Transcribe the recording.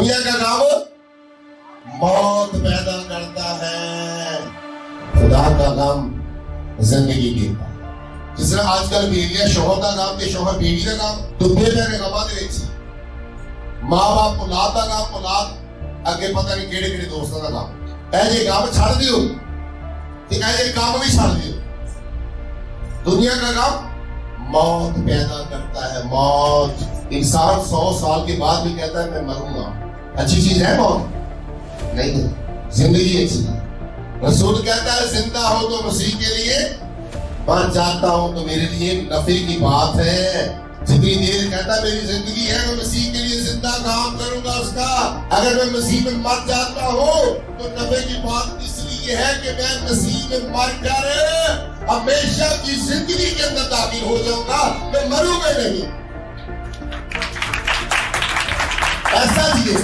دنیا کا غم موت پیدا کرتا ہے، خدا کا غم زندگی دیتا ہے۔ جس طرح آج کل بیویاں شوہر کا غم تے شوہر بیوی کا غم دبے پہ غماں دے وچ، ماں باپ اولاد کا غم اولاد اگے پتہ نہیں کیڑے کیڑے دوستاں کا غم۔ اے جے غم چھڑ دیو تے اے جے کام بھی چھڑ دیو۔ دنیا کا غم موت پیدا کرتا ہے، موت۔ انسان 100 سال کے بعد بھی کہتا ہے میں مروں گا۔ اچھی چیز ہے موت؟ نہیں ہے، زندگی اچھی ہے۔ رسول کہتا ہے زندہ ہو تو مسیح کے لیے، مر جاتا ہوں تو میرے لیے نفع کی بات ہے۔ جتنی دیر کہتا ہے میری زندگی ہے میں مسیح کے لیے زندہ کام کروں گا اس کا۔ اگر میں مسیح میں مر جاتا ہوں تو نفع کی بات اس لیے ہے کہ میں مسیح میں مر کر ہمیشہ کی زندگی کے اندر داخل ہو جاؤں گا، میں مروں گا نہیں۔ ایسا جیے